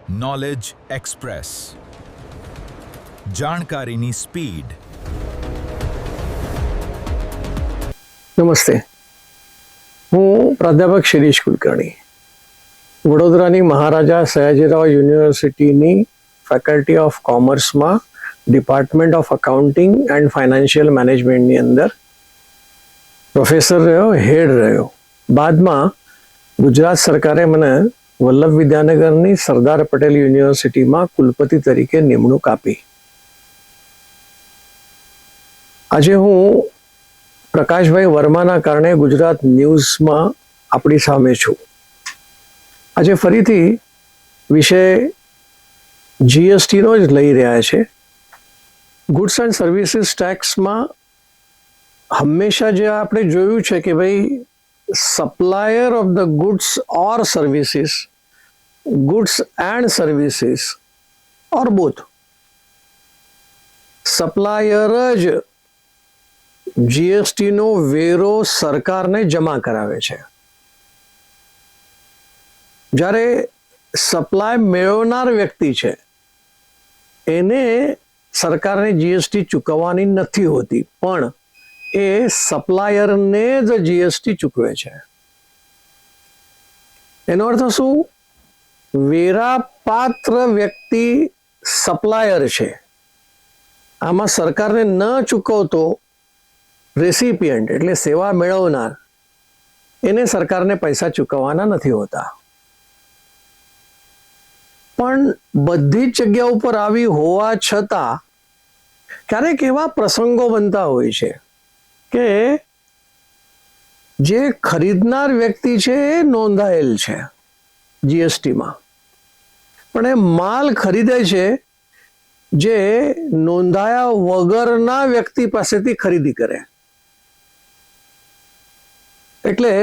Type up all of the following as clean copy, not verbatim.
Knowledge express, જાણકારીની speed. નમસ્તે, હું પ્રાધ્યાપક શિરીષ કુલકર્ણી, વડોદરાની મહારાજા સયાજીરાવ યુનિવર્સિટીની ફેકલ્ટી ઓફ કોમર્સમાં department of accounting and financial મેનેજમેન્ટની અંદર પ્રોફેસર રહ્યો, હેડ રહ્યો. બાદમાં ગુજરાત સરકારે મને વલ્લભ વિદ્યાનગરની સરદાર પટેલ યુનિવર્સિટીમાં કુલપતિ તરીકે નિમણૂક આપી. આજે હું પ્રકાશભાઈ વર્માના કારણે ગુજરાત ન્યૂઝમાં આપણી સામે છું. આજે ફરીથી વિષય જીએસટીનો જ લઈ રહ્યા છે. ગુડ્સ એન્ડ સર્વિસીસ ટેક્સમાં હંમેશા જે આપણે જોયું છે કે ભાઈ supplier of the goods or services, goods and services or both, supplier જ જીએસટીનો વેરો સરકારને જમા કરાવે છે. જ્યારે સપ્લાય મેળવનાર વ્યક્તિ છે એને સરકારને જીએસટી ચૂકવવાની નથી હોતી, પણ એ સપ્લાયરને જ જીએસટી ચૂકવે છે. એનો અર્થ શું? વેરાપાત્ર વ્યક્તિ સપ્લાયર છે. આમાં સરકારને ન ચૂકવતો રેસિપિયન્ટ એટલે સેવા મેળવનાર, એને સરકારને પૈસા ચૂકવવાના નથી હોતા. પણ બધી જ જગ્યા ઉપર આવી હોવા છતાં ક્યારેક એવા પ્રસંગો બનતા હોય છે કે જે ખરીદનાર વ્યક્તિ છે એ નોંધાયેલ છે જીએસટીમાં, પણ એ માલ ખરીદે છે જે નોંધાયા વગરના વ્યક્તિ પાસેથી ખરીદી કરે. એટલે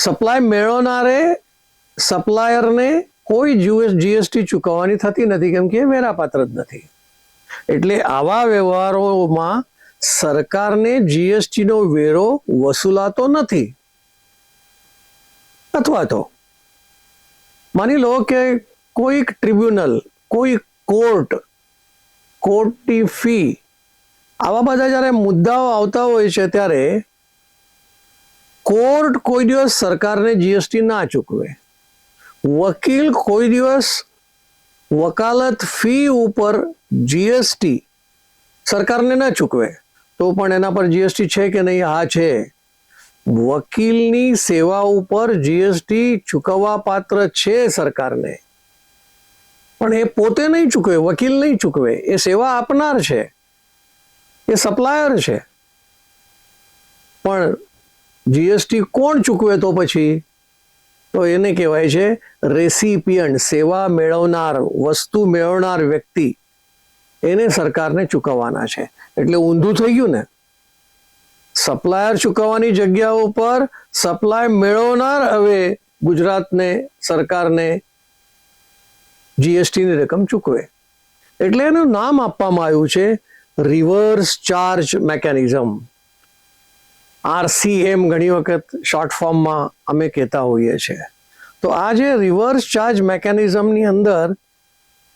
સપ્લાય મેળવનારે સપ્લાયરને કોઈ જીએસટી ચૂકવવાની થતી નથી, કેમ કે એ વેરાપાત્ર જ નથી. એટલે આવા વ્યવહારોમાં સરકારને જીએસટીનો વેરો વસૂલાતો નથી. અથવા તો માની લો કે કોઈક ટ્રિબ્યુનલ, કોઈ કોર્ટની ફી, આવા બધા જ્યારે મુદ્દાઓ આવતા હોય છે ત્યારે કોર્ટ કોઈ દિવસ સરકારને જીએસટી ના ચૂકવે. વકીલ કોઈ દિવસ વકાલત ફી ઉપર જીએસટી સરકારને ના ચૂકવે. તો પણ એના પર જીએસટી છે કે નહીં? હા, છે. વકીલની સેવા ઉપર જીએસટી ચૂકવવા પાત્ર છે સરકારને, પણ એ પોતે નહીં ચૂકવે, વકીલ નહીં ચૂકવે. એ સેવા આપનાર છે, એ સપ્લાયર છે. પણ જીએસટી કોણ ચૂકવે? તો પછી તો એને કહેવાય છે રેસિપિયન્ટ, સેવા મેળવનાર, વસ્તુ મેળવનાર વ્યક્તિ. એને સરકારને ચૂકવવાના છે. એટલે ઊંધું થઈ ગયું ને. સપ્લાયર ચૂકવવાની જગ્યા ઉપર સપ્લાય મેળવનાર હવે ગુજરાતને, સરકારને જીએસટીની રકમ ચૂકવે. એટલે એનું નામ આપવામાં આવ્યું છે રિવર્સ ચાર્જ મેકેનિઝમ. RCM ઘણી વખત શોર્ટ ફોર્મમાં અમે કહેતા હોઈએ છીએ. તો આ જે રિવર્સ ચાર્જ મેકેનિઝમની અંદર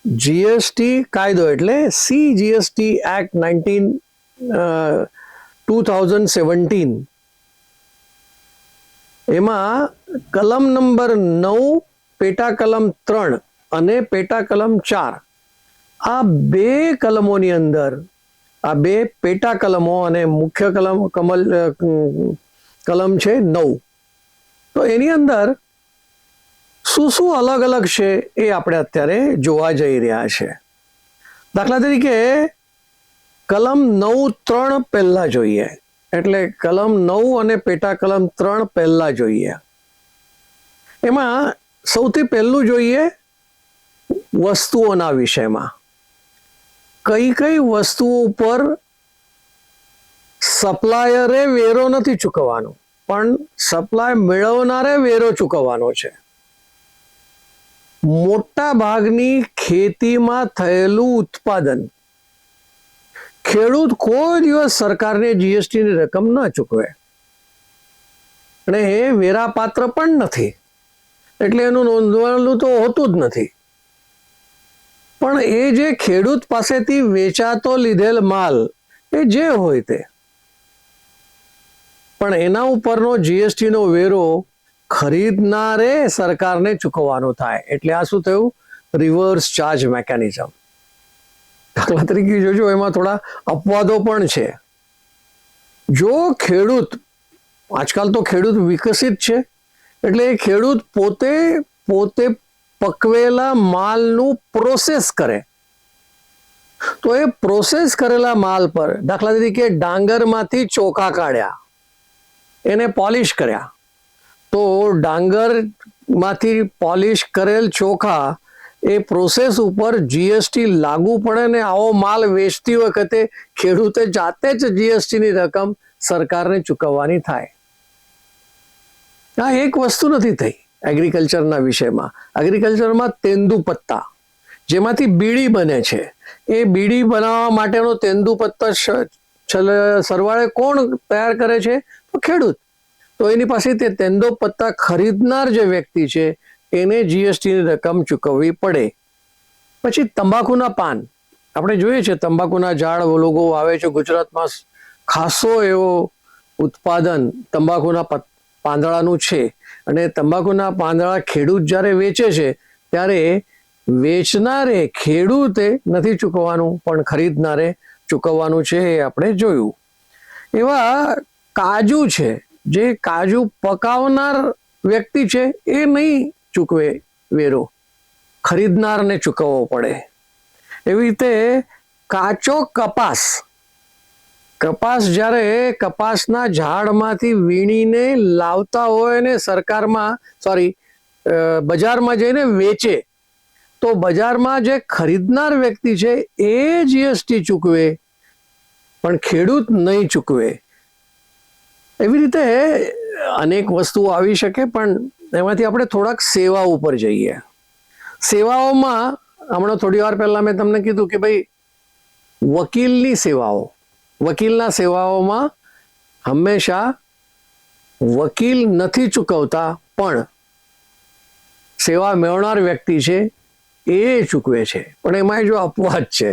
જીએસટી કાયદો એટલે CGST એક્ટ 2017, એમાં કલમ નંબર 9, પેટા કલમ 3 અને પેટા કલમ 4, આ બે કલમોની અંદર, આ બે પેટા કલમો અને મુખ્ય કલમ છે 9, તો એની અંદર શું શું અલગ અલગ છે એ આપણે અત્યારે જોવા જઈ રહ્યા છે. દાખલા તરીકે કલમ 9(3) પહેલા જોઈએ. એટલે કલમ 9 અને પેટા કલમ 3 પહેલા જોઈએ. એમાં સૌથી પહેલું જોઈએ વસ્તુઓના વિષયમાં. કઈ કઈ વસ્તુઓ ઉપર સપ્લાયરે વેરો નથી ચૂકવવાનો, પણ સપ્લાય મેળવનારે વેરો ચૂકવવાનો છે. મોટા ભાગની ખેતીમાં થયેલું ઉત્પાદન, ખેડૂત કોઈ દિવસ સરકારને જીએસટીની રકમ ન ચૂકવે અને એ વેરાપાત્ર પણ નથી. એટલે એનું નોંધવાનું તો હોતું જ નથી. પણ એ જે ખેડૂત પાસેથી વેચાતો લીધેલ માલ એ જે હોય તે, પણ એના ઉપરનો જીએસટી નો વેરો ખરીદનારે સરકારને ચૂકવવાનો થાય. એટલે આ શું થયું? Reverse charge mechanism. દાખલા તરીકે જોજો, એમાં થોડા અપવાદો પણ છે. જો ખેડૂત, આજકાલ તો ખેડૂત વિકસિત છે, એટલે એ ખેડૂત પોતે પકવેલા માલનું પ્રોસેસ કરે, તો એ પ્રોસેસ કરેલા માલ પર, દાખલા તરીકે ડાંગરમાંથી ચોખા કાઢ્યા, એને પોલિશ કર્યા, તો ડાંગરમાંથી પોલિશ કરેલ ચોખા એ પ્રોસેસ ઉપર જીએસટી લાગુ પડે ને આવો માલ વેચતી વખતે ખેડૂતે જાતે જ જીએસટીની રકમ સરકારને ચૂકવવાની થાય. આ એક વસ્તુ નથી થઈ એગ્રીકલ્ચરના વિષયમાં. એગ્રીકલ્ચરમાં તેંદુપત્તા, જેમાંથી બીડી બને છે, એ બીડી બનાવવા માટેનો તેંદુપત્તા સરવાળે કોણ તૈયાર કરે છે? તો ખેડૂત. તો એની પાસે તે તેંદુપત્તા ખરીદનાર જે વ્યક્તિ છે એને જીએસટીની રકમ ચૂકવવી પડે. પછી તંબાકુના પાન, આપણે જોઈએ છે તંબાકુના ઝાડ લોકો વાવે છે. ગુજરાતમાં ખાસો એવો ઉત્પાદન તંબાકુના પાંદડાનું છે, અને તંબાકુના પાંદડા ખેડૂત જ્યારે વેચે છે ત્યારે વેચનારે ખેડૂતે નથી ચૂકવવાનું, પણ ખરીદનારે ચૂકવવાનું છે, એ આપણે જોયું. એવા કાજુ છે, જે કાજુ પકાવનાર વ્યક્તિ છે એ નહીં ચૂકવે વેરો, ખરીદનારને ચૂકવવો પડે. એવી રીતે કાચો કપાસ જ્યારે કપાસના ઝાડમાંથી વીણીને લાવતા હોય ને બજારમાં જઈને વેચે, તો બજારમાં જે ખરીદનાર વ્યક્તિ છે એ જીએસટી ચૂકવે, પણ ખેડૂત નહીં ચૂકવે. એવી રીતે અનેક વસ્તુઓ આવી શકે, પણ એમાંથી આપણે થોડાક સેવા ઉપર જઈએ. સેવાઓમાં હમણાં થોડી વાર પહેલા મેં તમને કીધું કે ભાઈ વકીલના સેવાઓમાં હંમેશા વકીલ નથી ચૂકવતા, પણ સેવા મેળવનાર વ્યક્તિ છે એ ચૂકવે છે. પણ એમાં જો અપવાદ છે.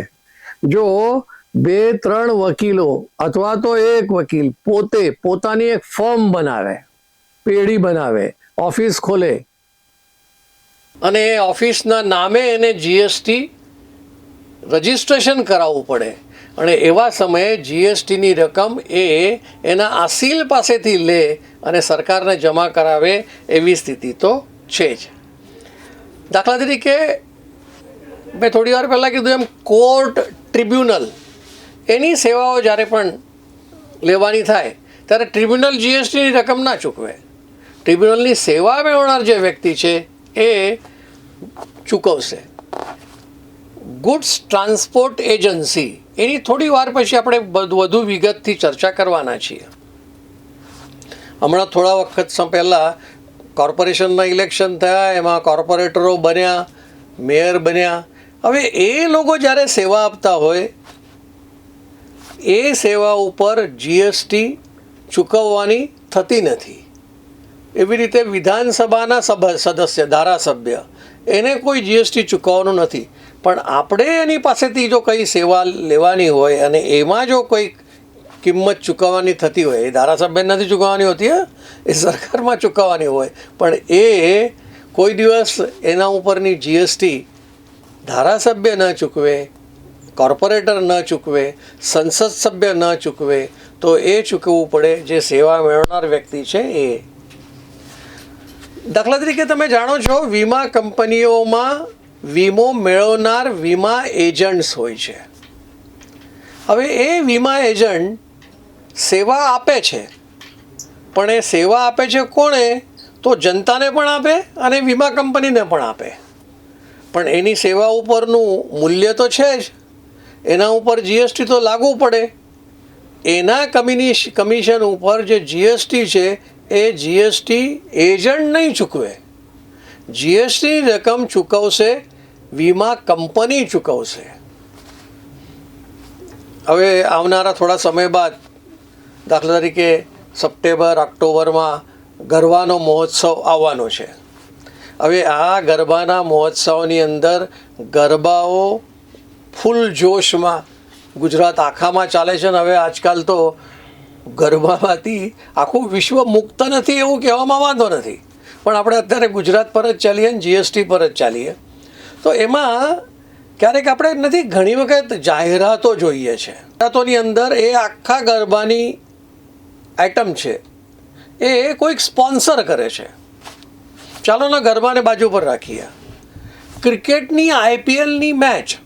જો 2-3 વકીલો અથવા તો એક વકીલ પોતાની એક ફર્મ બનાવે, પેઢી બનાવે, ઓફિસ ખોલે, અને ઓફિસના નામે એને જીએસટી રજિસ્ટ્રેશન કરાવવું પડે, અને એવા સમયે જીએસટીની રકમ એના આસીલ પાસેથી લે અને સરકારને જમા કરાવે, એવી સ્થિતિ તો છે જ. દાખલા તરીકે મેં થોડી વાર પહેલાં કીધું એમ, કોર્ટ, ટ્રિબ્યુનલ, એની સેવાઓ જ્યારે પણ લેવાની થાય ત્યારે ટ્રિબ્યુનલ જીએસટીની રકમ ના ચૂકવે. ટ્રિબ્યુનલની સેવા મેળવનાર જે વ્યક્તિ છે એ ચૂકવશે. ગુડ્સ ટ્રાન્સપોર્ટ એજન્સી, એની થોડી વાર પછી આપણે વધુ વિગતથી ચર્ચા કરવાના છીએ. હમણાં થોડા વખત પહેલાં કોર્પોરેશનના ઇલેક્શન થયા, એમાં કોર્પોરેટરો બન્યા, મેયર બન્યા. હવે એ લોકો જ્યારે સેવા આપતા હોય એ સેવા ઉપર જીએસટી ચૂકવવાની થતી નથી. એવી રીતે વિધાનસભાના સદસ્ય, ધારાસભ્ય, એને કોઈ જીએસટી ચૂકવવાનું નથી. પણ આપણે એની પાસેથી જો કંઈ સેવા લેવાની હોય અને એમાં જો કોઈ કિંમત ચૂકવવાની થતી હોય, એ ધારાસભ્ય નથી ચૂકવવાની હોતી, એ સરકારમાં ચૂકવવાની હોય, પણ એ કોઈ દિવસ એના ઉપરની જીએસટી ધારાસભ્ય ન ચૂકવે, કોર્પોરેટર ન ચૂકવે, સંસદ સભ્ય ન ચૂકવે, તો એ ચૂકવવું પડે જે સેવા મેળવનાર વ્યક્તિ છે એ. દાખલા તરીકે તમે જાણો છો, વીમા કંપનીઓમાં વીમો મેળવનાર વીમા એજન્ટ્સ હોય છે. હવે એ વીમા એજન્ટ સેવા આપે છે, પણ એ સેવા આપે છે કોણે? તો જનતાને પણ આપે અને વીમા કંપનીને પણ આપે. પણ એની સેવા ઉપરનું મૂલ્ય તો છે જ, એના ઉપર જીએસટી તો લાગુ પડે. એના કમિશન ઉપર જે જીએસટી છે એ જીએસટી એજન્ટ નહીં ચૂકવે, જીએસટીની રકમ ચૂકવશે વીમા કંપની ચૂકવશે. હવે આવનારા થોડા સમય બાદ, દાખલા તરીકે સપ્ટેમ્બર, ઓક્ટોબરમાં ગરબાનો મહોત્સવ આવવાનો છે. હવે આ ગરબાના મહોત્સવની અંદર ગરબાઓ ફૂલ જોશમાં ગુજરાત આખામાં ચાલે છે. ને હવે આજકાલ તો ગરબામાંથી આખું વિશ્વ મુક્ત નથી એવું કહેવામાં વાંધો નથી, પણ આપણે અત્યારે ગુજરાત પર જ ચાલીએ ને જીએસટી પર જ ચાલીએ. તો એમાં ક્યારેક આપણે નથી, ઘણી વખત જાહેરાતો જોઈએ છે. જાહેરાતોની અંદર એ આખા ગરબાની આઇટમ છે એ કોઈક સ્પોન્સર કરે છે. ચાલો ને ગરબાને બાજુ પર રાખીએ. ક્રિકેટની આઈપીએલની મેચ,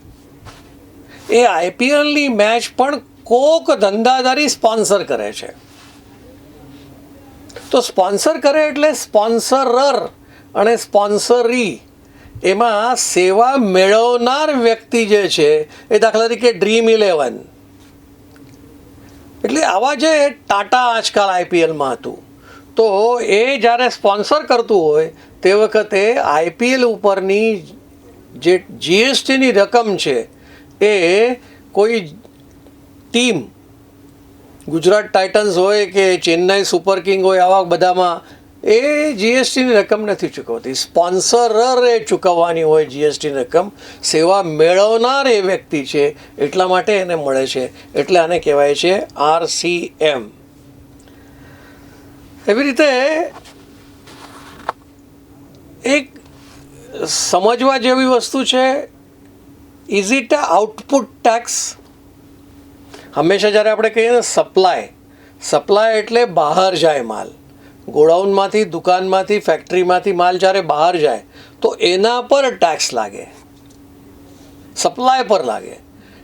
એ આઈપીએલની મેચ પણ કોક ધંધાદારી સ્પોન્સર કરે છે. તો સ્પોન્સર કરે એટલે સ્પોન્સરર અને સ્પોન્સરી, એમાં સેવા મેળવનાર વ્યક્તિ જે છે એ દાખલા તરીકે Dream11, એટલે આવા જે ટાટા આજકાલ આઈપીએલમાં હતું, તો એ જ્યારે સ્પોન્સર કરતું હોય તે વખતે આઈપીએલ ઉપરની જે જીએસટીની રકમ છે એ કોઈ ટીમ, ગુજરાત ટાઇટન્સ હોય કે ચેન્નાઈ સુપર કિંગ હોય, આવા બધામાં એ જીએસટીની રકમ નથી ચૂકવતી. સ્પોન્સરરે ચૂકવવાની હોય જીએસટીની રકમ. સેવા મેળવનાર એ વ્યક્તિ છે એટલા માટે એને મળે છે, એટલે આને કહેવાય છે RCM. એવી રીતે એક સમજવા જેવી વસ્તુ છે, is it a output tax? હંમેશા જ્યારે આપણે કહીએ ને સપ્લાય એટલે બહાર જાય માલ, ગોડાઉનમાંથી, દુકાનમાંથી, ફેક્ટરીમાંથી માલ જ્યારે બહાર જાય તો એના પર ટેક્સ લાગે, સપ્લાય પર લાગે,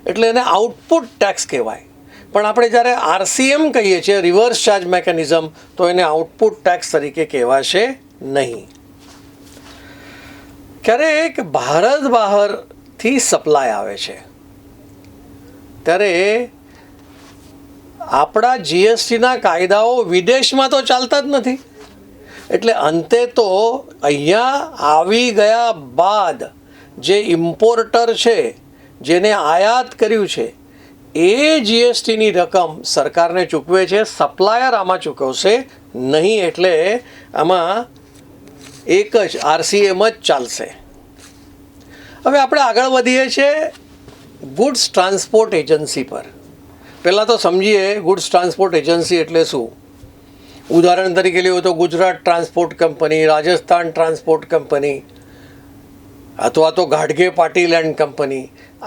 એટલે એને આઉટપુટ ટેક્સ કહેવાય. પણ આપણે જ્યારે RCM કહીએ છીએ, રિવર્સ ચાર્જ મેકેનિઝમ, તો એને આઉટપુટ ટેક્સ તરીકે કહેવાશે નહીં. ક્યારેક ભારત બહારથી સપ્લાય આવે છે ત્યારે આપણા જીએસટીના કાયદાઓ વિદેશમાં તો ચાલતા જ નથી, એટલે અંતે તો અહીંયા આવી ગયા બાદ જે ઇમ્પોર્ટર છે, જેને આયાત કર્યું છે, એ જીએસટીની રકમ સરકારને ચૂકવે છે, સપ્લાયર આમાં ચૂકવશે નહીં. એટલે આમાં એક જ RCM જ ચાલશે. હવે આપણે આગળ વધીએ છીએ ગુડ્સ ટ્રાન્સપોર્ટ એજન્સી પર. પહેલાં તો સમજીએ ગુડ્સ ટ્રાન્સપોર્ટ એજન્સી એટલે શું. ઉદાહરણ તરીકે લેવું તો Gujarat transport company, Rajasthan transport company, અથવા તો ગાડગે પાટીલ એન્ડ કંપની,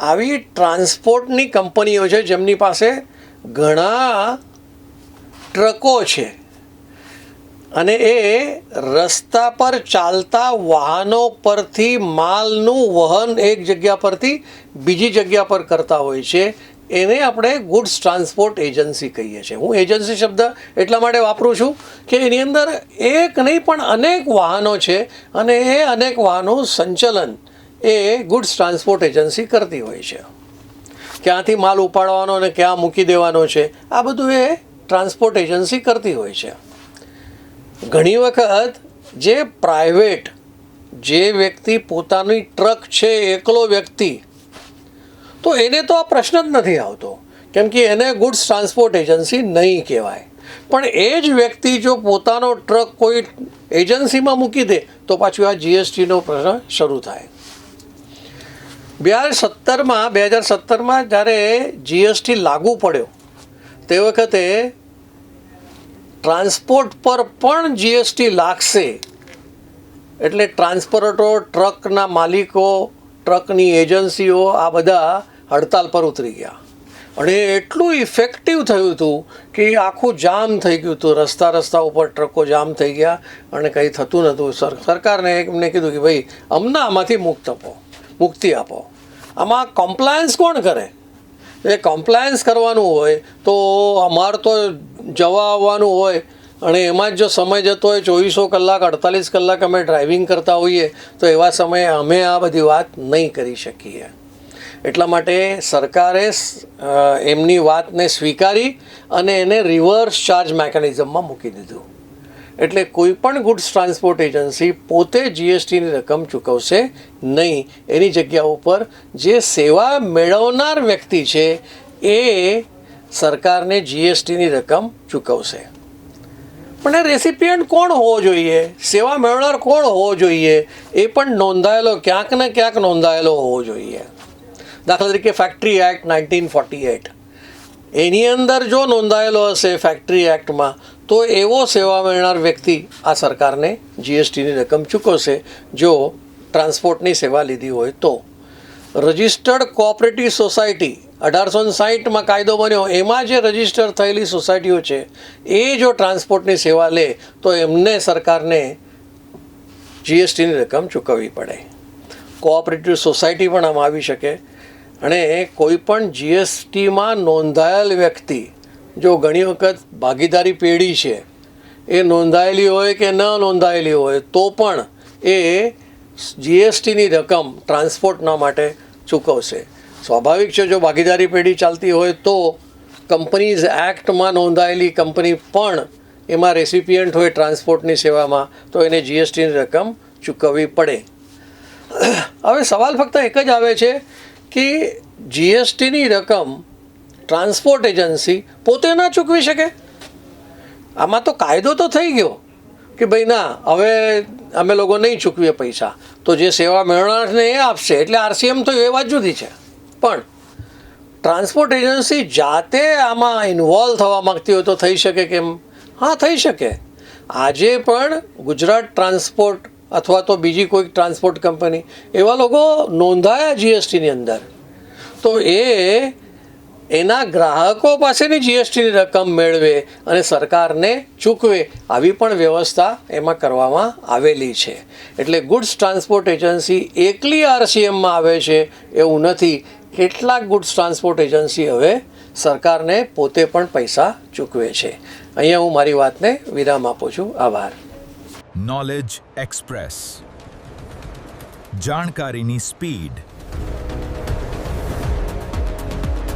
આવી ટ્રાન્સપોર્ટની કંપનીઓ છે જેમની પાસે ઘણા ટ્રકો છે અને એ રસ્તા પર ચાલતા વાહનો પરથી માલનું વહન એક જગ્યા પરથી બીજી જગ્યા પર કરતા હોય છે. એને આપણે ગુડ્સ ટ્રાન્સપોર્ટ એજન્સી કહીએ છીએ. હું એજન્સી શબ્દ એટલા માટે વાપરું છું કે એની અંદર એક નહીં પણ અનેક વાહનો છે અને એ અનેક વાહનોનું સંચાલન એ ગુડ્સ ટ્રાન્સપોર્ટ એજન્સી કરતી હોય છે. ક્યાંથી માલ ઉપાડવાનો અને ક્યાં મૂકી દેવાનો છે, આ બધું એ ટ્રાન્સપોર્ટ એજન્સી કરતી હોય છે. ઘણી વખત જે પ્રાઇવેટ, જે વ્યક્તિ પોતાની ટ્રક છે, એકલો વ્યક્તિ, તો એને તો આ પ્રશ્ન જ નથી આવતો, કેમ કે એને ગુડ્સ ટ્રાન્સપોર્ટ એજન્સી નહીં કહેવાય. પણ એ જ વ્યક્તિ જો પોતાનો ટ્રક કોઈ એજન્સીમાં મૂકી દે તો પાછું આ જીએસટીનો પ્રશ્ન શરૂ થાય. 2017માં જ્યારે જીએસટી લાગુ પડ્યો તે વખતે ટ્રાન્સપોર્ટ પર પણ જીએસટી લાગશે, એટલે ટ્રાન્સપોર્ટરો, ટ્રકના માલિકો, ટ્રકની એજન્સીઓ આ બધા હડતાલ પર ઉતરી ગયા. અને એટલું ઇફેક્ટિવ થયું હતું કે આખું જામ થઈ ગયું હતું, રસ્તા ઉપર ટ્રકો જામ થઈ ગયા અને કંઈ થતું નહોતું. સરકારને એમને કીધું કે ભાઈ અમને આમાંથી મુક્તિ આપો. આમાં કોમ્પ્લાયન્સ કોણ કરે? એ કોમ્પ્લાયન્સ કરવાનું હોય તો અમારે તો જવા આવવાનું હોય અને એમાં જ જો સમય જતો હોય, 24 કલાક 48 કલાક અમે ડ્રાઇવિંગ કરતા હોઈએ, તો એવા સમયે અમે આ બધી વાત નહીં કરી શકીએ. એટલા માટે સરકારે એમની વાતને સ્વીકારી અને એને રિવર્સ ચાર્જ મેકેનિઝમમાં મૂકી દીધું. એટલે કોઈ પણ ગુડ્સ ટ્રાન્સપોર્ટ એજન્સી પોતે જીએસટીની રકમ ચૂકવશે નહીં. એની જગ્યા ઉપર જે સેવા મેળવનાર વ્યક્તિ છે એ સરકારને જીએસટીની રકમ ચૂકવશે. પણ એ રેસિપિયન્ટ કોણ હોવો જોઈએ, સેવા મેળવનાર કોણ હોવો જોઈએ, એ પણ નોંધાયેલો ક્યાંક ને ક્યાંક નોંધાયેલો હોવો જોઈએ. દાખલા તરીકે ફેક્ટરી એક્ટ 1948 એની અંદર જો નોંધાયેલો હશે ફેક્ટરી એક્ટમાં, તો એવો સેવા મેળવનાર વ્યક્તિ આ સરકારને જીએસટીની રકમ ચૂકવશે જો ટ્રાન્સપોર્ટની સેવા લીધી હોય તો. રજિસ્ટર્ડ કોઓપરેટિવ સોસાયટી 1860માં કાયદો બન્યો, એમાં જે રજિસ્ટર થયેલી સોસાયટીઓ છે એ જો ટ્રાન્સપોર્ટની સેવા લે તો એમને સરકારને જીએસટીની રકમ ચૂકવવી પડે. કોઓપરેટિવ સોસાયટી પણ આમાં આવી શકે. અને કોઈ પણ જીએસટીમાં નોંધાયેલ વ્યક્તિ જો ઘણી વખત ભાગીદારી પેઢી છે એ નોંધાયેલી હોય કે ન નોંધાયેલી હોય તો પણ એ જીએસટીની રકમ ટ્રાન્સપોર્ટના માટે ચૂકવશે. સ્વાભાવિક છે, જો ભાગીદારી પેઢી ચાલતી હોય તો કંપનીઝ એક્ટમાં નોંધાયેલી કંપની પણ એમાં રેસિપિયન્ટ હોય ટ્રાન્સપોર્ટની સેવામાં તો એને જીએસટીની રકમ ચૂકવવી પડે. હવે સવાલ ફક્ત એક જ આવે છે કે જીએસટીની રકમ ટ્રાન્સપોર્ટ એજન્સી પોતે ના ચૂકવી શકે? આમાં તો કાયદો તો થઈ ગયો કે ભાઈ ના, હવે અમે લોકો નહીં ચૂકવીએ પૈસા, તો જે સેવા મેળવનારને એ આપશે, એટલે આરસીએમ તો એ વાત જુદી છે. પણ ટ્રાન્સપોર્ટ એજન્સી જાતે આમાં ઇન્વોલ્વ થવા માગતી હોય તો થઈ શકે કેમ? હા, થઈ શકે. આજે પણ ગુજરાત ટ્રાન્સપોર્ટ અથવા તો બીજી કોઈક ટ્રાન્સપોર્ટ કંપની એવા લોકો નોંધાયા જીએસટીની અંદર, તો એના ગ્રાહકો પાસેની જીએસટીની રકમ મેળવે અને સરકારને ચૂકવે, આવી પણ વ્યવસ્થા એમાં કરવામાં આવેલી છે. એટલે ગુડ્સ ટ્રાન્સપોર્ટ એજન્સી એકલી આરસીએમમાં આવે છે એવું નથી. કેટલાક ગુડ્સ ટ્રાન્સપોર્ટ એજન્સી હવે સરકારને પોતે પણ પૈસા ચૂકવે છે. અહીંયા હું મારી વાતને વિરામ આપું છું. આભાર. નોલેજ એક્સપ્રેસ, જાણકારીની સ્પીડ.